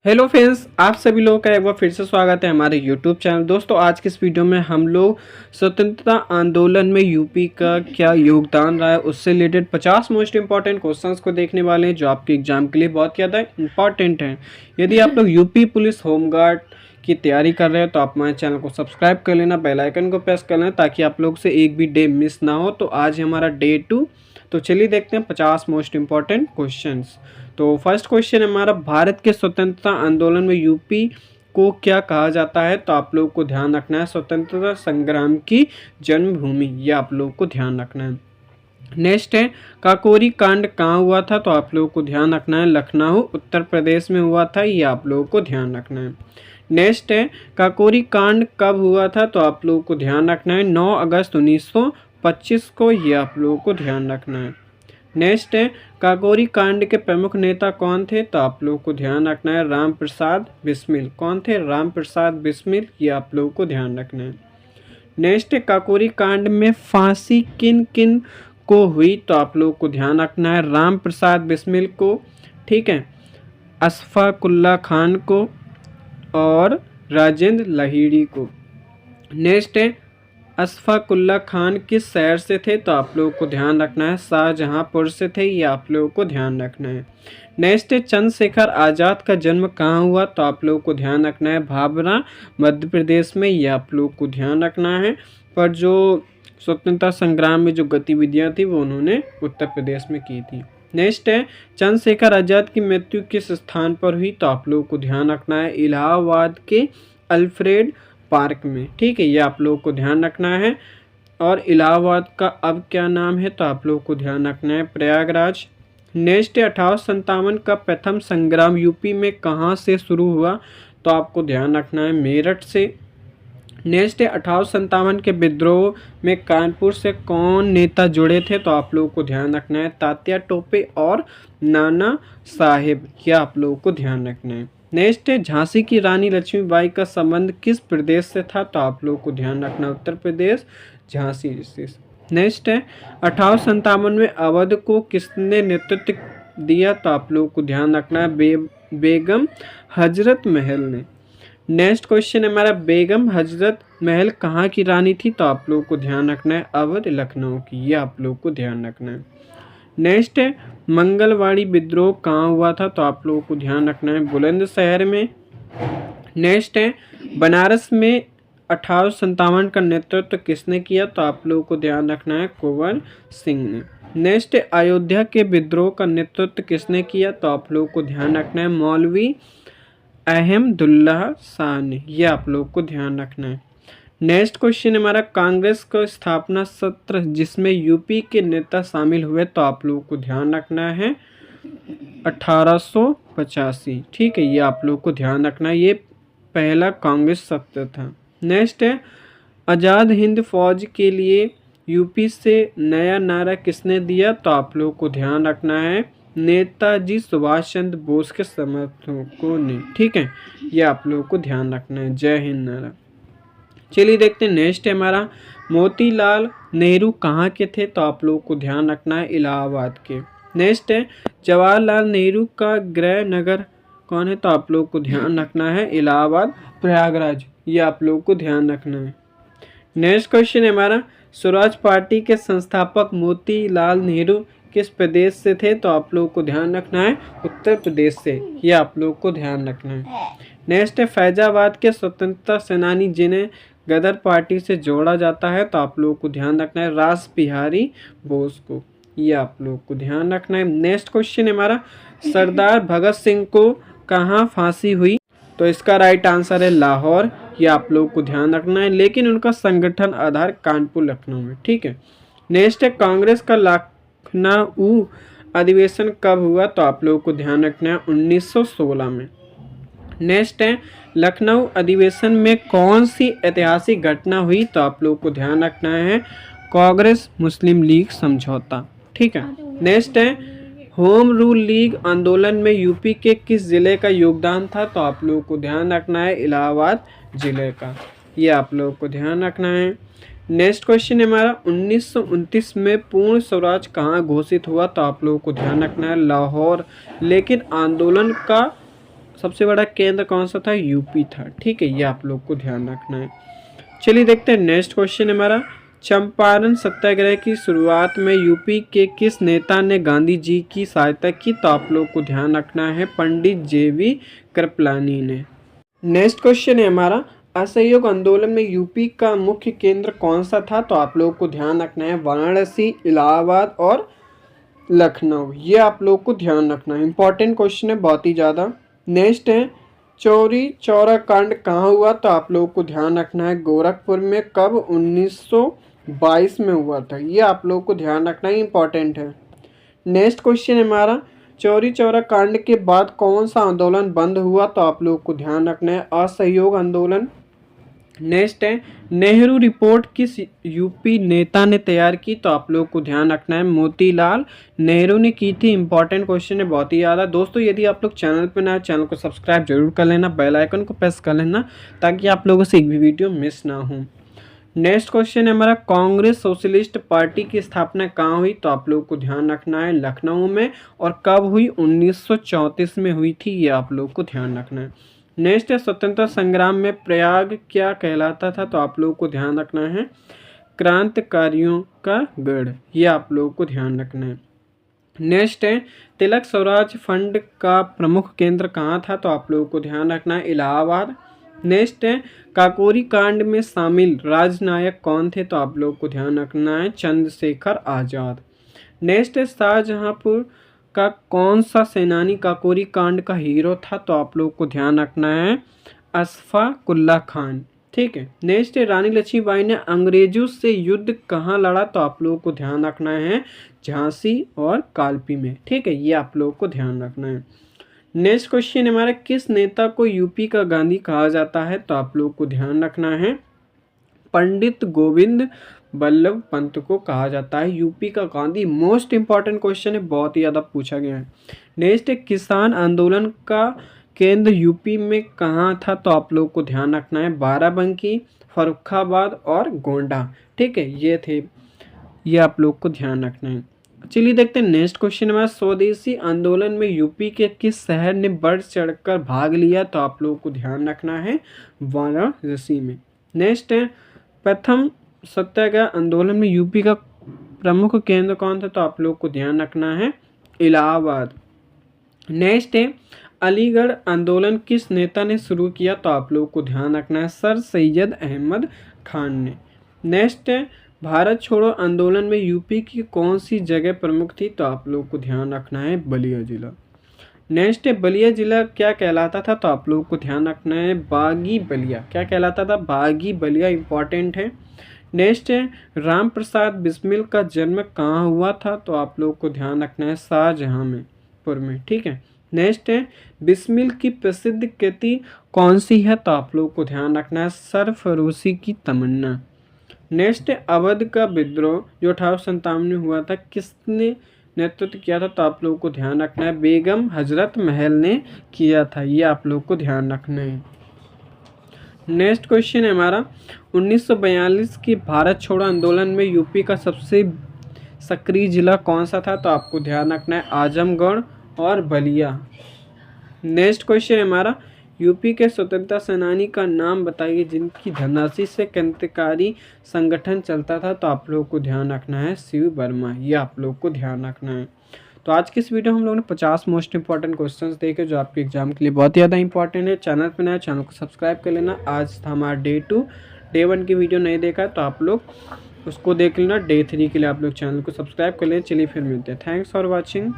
Hello friends, आप सभी लोगों का एक बार फिर से स्वागत है हमारे यूट्यूब चैनल। दोस्तों, आज के इस वीडियो में हम लोग स्वतंत्रता आंदोलन में यूपी का क्या योगदान रहा है उससे रिलेटेड 50 मोस्ट इंपॉर्टेंट क्वेश्चंस को देखने वाले हैं जो आपके एग्जाम के लिए बहुत ज़्यादा इंपॉर्टेंट हैं। यदि आप लोग यूपी पुलिस होमगार्ड की तैयारी कर रहे हैं तो आप हमारे चैनल को सब्सक्राइब कर लेना, बेल आइकन को प्रेस कर लेना ताकि आप लोग से एक भी डे मिस ना हो। तो आज है हमारा डे 2। तो चलिए देखते हैं 50 मोस्ट इंपॉर्टेंट क्वेश्चंस। तो फर्स्ट क्वेश्चन हमारा, भारत के स्वतंत्रता आंदोलन में यूपी को क्या कहा जाता है? तो आप लोगों को ध्यान रखना है स्वतंत्रता संग्राम की जन्मभूमि, ये आप लोगों को ध्यान रखना है। नेक्स्ट है, काकोरी कांड कहाँ हुआ था? तो आप लोगों को ध्यान रखना है लखनऊ उत्तर प्रदेश में हुआ था, ये आप लोगों को ध्यान रखना है। नेक्स्ट है, काकोरी कांड कब हुआ था? तो आप लोगों को ध्यान रखना है 9 अगस्त 1925 को, ये आप लोगों को ध्यान रखना है। नेक्स्ट है, काकोरी कांड के प्रमुख नेता कौन थे? तो आप लोगों को ध्यान रखना है राम प्रसाद बिस्मिल। कौन थे? राम प्रसाद बिस्मिल, ये आप लोगों को ध्यान रखना है। नेक्स्ट है, काकोरी कांड में फांसी किन किन को हुई? तो आप लोगों को ध्यान रखना है राम प्रसाद बिस्मिल को, ठीक है, अशफाकुल्ला खान को और राजेंद्र लाहिड़ी को। नेक्स्ट है, अशफाकुल्ला खान किस शहर से थे? तो आप लोगों को ध्यान रखना है शाहजहांपुर से थे, ये आप लोगों को ध्यान रखना है। नेक्स्ट है, चंद्रशेखर आज़ाद का जन्म कहाँ हुआ? तो आप लोगों को ध्यान रखना है भाभरा मध्य प्रदेश में, ये आप लोगों को ध्यान रखना है। पर जो स्वतंत्रता संग्राम में जो गतिविधियाँ थी वो उन्होंने उत्तर प्रदेश में की थी। नेक्स्ट है, चंद्रशेखर आज़ाद की मृत्यु किस स्थान पर हुई? तो आप लोगों को ध्यान रखना है इलाहाबाद के अल्फ्रेड पार्क में, ठीक है, ये आप लोगों को ध्यान रखना है। और इलाहाबाद का अब क्या नाम है? तो आप लोगों को ध्यान रखना है प्रयागराज। नेक्स्ट है, 1857 का प्रथम संग्राम यूपी में कहाँ से शुरू हुआ? तो आपको ध्यान रखना है मेरठ से। नेक्स्ट है, 1857 के विद्रोह में कानपुर से कौन नेता जुड़े थे? तो आप लोगों को ध्यान रखना है तात्या टोपे और नाना साहेब, यह आप लोगों को ध्यान रखना है। नेक्स्ट है, झांसी की रानी लक्ष्मीबाई का संबंध किस प्रदेश से था? तो आप लोगों को ध्यान रखना उत्तर प्रदेश झांसी से। नेक्स्ट है, 1857 में अवध को किसने नेतृत्व दिया? तो आप लोगों को ध्यान रखना है बेगम हजरत महल ने। नेक्स्ट क्वेश्चन हमारा, बेगम हजरत महल कहाँ की रानी थी? तो आप लोगों को ध्यान रखना है अवध लखनऊ की, ये आप लोगों को ध्यान रखना है। नेक्स्ट है, मंगलवाड़ी विद्रोह कहाँ हुआ था? तो आप लोगों को ध्यान रखना है बुलंदशहर में। नेक्स्ट है, बनारस में 1857 का नेतृत्व किसने किया? तो आप लोगों को ध्यान रखना है कुंवर सिंह ने। नेक्स्ट है, अयोध्या के विद्रोह का नेतृत्व किसने किया? तो आप लोगों को ध्यान रखना है मौलवी अहमदुल्ला शाह ने, ये आप लोगों को ध्यान रखना है। नेक्स्ट क्वेश्चन हमारा, कांग्रेस का स्थापना सत्र जिसमें यूपी के नेता शामिल हुए? तो आप लोगों को ध्यान रखना है 1885, ठीक है, ये आप लोगों को ध्यान रखना है, ये पहला कांग्रेस सत्र था। नेक्स्ट है, आज़ाद हिंद फौज के लिए यूपी से नया नारा किसने दिया? तो आप लोगों को ध्यान रखना है नेताजी सुभाष चंद्र बोस के समर्थकों ने, ठीक है, ये आप लोगों को ध्यान रखना है जय हिंद नारा। चलिए देखते हैं नेक्स्ट है हमारा, मोतीलाल नेहरू कहाँ के थे? तो आप लोगों को ध्यान रखना है इलाहाबाद के। नेक्स्ट है, जवाहरलाल नेहरू का गृह नगर कौन है? तो आप लोगों को ध्यान रखना है इलाहाबाद प्रयागराज, ये आप लोगों को ध्यान रखना है। नेक्स्ट क्वेश्चन है हमारा, स्वराज पार्टी के संस्थापक मोतीलाल नेहरू किस प्रदेश से थे? तो आप लोगों को ध्यान रखना है उत्तर प्रदेश से, ये आप लोगों को ध्यान रखना है। नेक्स्ट है, फैजाबाद के स्वतंत्रता सेनानी जिन्हें गदर पार्टी से जोड़ा जाता है? तो आप लोगों को ध्यान रखना है रास बिहारी बोस को, ये आप लोगों को ध्यान रखना है। नेक्स्ट क्वेश्चन है हमारा, सरदार भगत सिंह को कहाँ फांसी हुई? तो इसका राइट आंसर है लाहौर, ये आप लोगों को ध्यान रखना है, लेकिन उनका संगठन आधार कानपुर लखनऊ में, ठीक है। नेक्स्ट है, कांग्रेस का लखनऊ अधिवेशन कब हुआ? तो आप लोगों को ध्यान रखना है 1916 में। नेक्स्ट है, लखनऊ अधिवेशन में कौन सी ऐतिहासिक घटना हुई? तो आप लोगों को ध्यान रखना है कांग्रेस मुस्लिम लीग समझौता, ठीक है। नेक्स्ट है, होम रूल लीग आंदोलन में यूपी के किस जिले का योगदान था? तो आप लोगों को ध्यान रखना है इलाहाबाद जिले का, ये आप लोगों को ध्यान रखना है। नेक्स्ट क्वेश्चन है हमारा, 1929 में पूर्ण स्वराज कहाँ घोषित हुआ? तो आप लोगों को ध्यान रखना है लाहौर, लेकिन आंदोलन का सबसे बड़ा केंद्र कौन सा था? यूपी था। ठीक है, ये आप लोग को ध्यान रखना है। चलिए देखते हैं नेक्स्ट क्वेश्चन हमारा। चंपारण सत्याग्रह की शुरुआत में यूपी के किस नेता ने गांधी जी की सहायता की? तो आप लोग को ध्यान रखना है पंडित जेवी कृपलानी ने। नेक्स्ट क्वेश्चन है हमारा, असहयोग आंदोलन में यूपी का मुख्य केंद्र कौन सा था? तो आप लोग को ध्यान रखना है वाराणसी, इलाहाबाद और लखनऊ। ये आप लोग को ध्यान रखना है, इंपॉर्टेंट क्वेश्चन है बहुत ही ज़्यादा। नेक्स्ट है चौरी चौरा कांड कहाँ हुआ? तो आप लोग को ध्यान रखना है गोरखपुर में। कब? 1922 में हुआ था। ये आप लोग को ध्यान रखना है, इंपॉर्टेंट है। नेक्स्ट क्वेश्चन है हमारा, चौरी चौरा कांड के बाद कौन सा आंदोलन बंद हुआ? तो आप लोग को ध्यान रखना है असहयोग आंदोलन। नेक्स्ट है नेहरू रिपोर्ट किस यूपी नेता ने तैयार की? तो आप लोग को ध्यान रखना है मोतीलाल नेहरू ने की थी। इंपॉर्टेंट क्वेश्चन है बहुत ही ज़्यादा। दोस्तों यदि आप लोग चैनल पर नए, चैनल को सब्सक्राइब जरूर कर लेना, बेल आइकन को प्रेस कर लेना ताकि आप लोगों से एक भी वीडियो मिस ना हो। नेक्स्ट क्वेश्चन है हमारा, कांग्रेस सोशलिस्ट पार्टी की स्थापना कहाँ हुई? तो आप लोग को ध्यान रखना है लखनऊ में। और कब हुई? 1934 में हुई थी। ये आप लोग को ध्यान रखना है। नेक्स्ट है स्वतंत्रता संग्राम में प्रयाग क्या कहलाता था? तो आप लोग को ध्यान रखना है क्रांतिकारियों का गढ़। ये आप लोग को ध्यान रखना है। नेक्स्ट है तिलक स्वराज फंड का प्रमुख केंद्र कहाँ था? तो आप लोगों को ध्यान रखना है इलाहाबाद। नेक्स्ट है काकोरी कांड में शामिल राजनायक कौन थे? तो आप लोग को ध्यान रखना है चंद्रशेखर आजाद। नेक्स्ट है शाहजहांपुर का कौन सा सेनानी काकोरी कांड का हीरो था? तो आप लोग को ध्यान रखना है अशफाकुल्ला खान। ठीक है। नेक्स्ट है रानी लक्ष्मीबाई ने अंग्रेजों से युद्ध कहाँ लड़ा? तो आप लोग को ध्यान रखना है झांसी और कालपी में। ठीक है, ये आप लोग को ध्यान रखना है। नेक्स्ट क्वेश्चन हमारा, किस नेता को यूपी का गांधी कहा जाता है? तो आप लोग को ध्यान रखना है पंडित गोविंद बल्लभ पंत को कहा जाता है यूपी का गांधी। मोस्ट इंपॉर्टेंट क्वेश्चन है, बहुत ही ज़्यादा पूछा गया है। नेक्स्ट है किसान आंदोलन का केंद्र यूपी में कहाँ था? तो आप लोग को ध्यान रखना है बाराबंकी, फर्रुखाबाद और गोंडा। ठीक है, ये आप लोग को ध्यान रखना है। चलिए देखते हैं नेक्स्ट क्वेश्चन हमारा, स्वदेशी आंदोलन में यूपी के किस शहर ने बढ़ चढ़कर भाग लिया? तो आप लोग को ध्यान रखना है वाराणसी में। नेक्स्ट है प्रथम सत्याग्रह आंदोलन में यूपी का प्रमुख केंद्र कौन था? तो आप लोग को ध्यान रखना है इलाहाबाद। नेक्स्ट है अलीगढ़ आंदोलन किस नेता ने शुरू किया? तो आप लोग को ध्यान रखना है सर सैयद अहमद खान ने। नेक्स्ट है भारत छोड़ो आंदोलन में यूपी की कौन सी जगह प्रमुख थी? तो आप लोग को ध्यान रखना है बलिया जिला। नेक्स्ट है बलिया जिला क्या कहलाता था? तो आप लोग को ध्यान रखना है बागी बलिया। क्या कहलाता था? बागी बलिया, इंपॉर्टेंट है। नेक्स्ट है राम प्रसाद बिस्मिल का जन्म कहाँ हुआ था? तो आप लोग को ध्यान रखना है शाहजहांपुर में। ठीक है। नेक्स्ट है बिस्मिल की प्रसिद्ध कृति कौन सी है? तो आप लोग को ध्यान रखना है सरफरोशी की तमन्ना। नेक्स्ट है अवध का विद्रोह जो 1857 में हुआ था, किसने नेतृत्व किया था? तो आप लोग को ध्यान रखना है बेगम हजरत महल ने किया था। ये आप लोग को ध्यान रखना है। नेक्स्ट क्वेश्चन है हमारा, 1942 के भारत छोड़ो आंदोलन में यूपी का सबसे सक्रिय जिला कौन सा था? तो आपको ध्यान रखना है आजमगढ़ और बलिया। नेक्स्ट क्वेश्चन है हमारा, यूपी के स्वतंत्रता सेनानी का नाम बताइए जिनकी धनराशि से क्रांतिकारी संगठन चलता था? तो आप लोग को ध्यान रखना है शिव वर्मा। ये आप लोग को ध्यान रखना है। तो आज की इस वीडियो में हम लोगों ने 50 मोस्ट इंपॉर्टेंट क्वेश्चंस देखे जो आपके एग्जाम के लिए बहुत ही ज़्यादा इंपॉर्टेंट है। चैनल पर नया, चैनल को सब्सक्राइब कर लेना। आज था हमारा डे 2, डे 1 की वीडियो नहीं देखा तो आप लोग उसको देख लेना। डे 3 के लिए आप लोग चैनल को सब्सक्राइब कर लें। चलिए फिर मिलते हैं। Thanks for watching.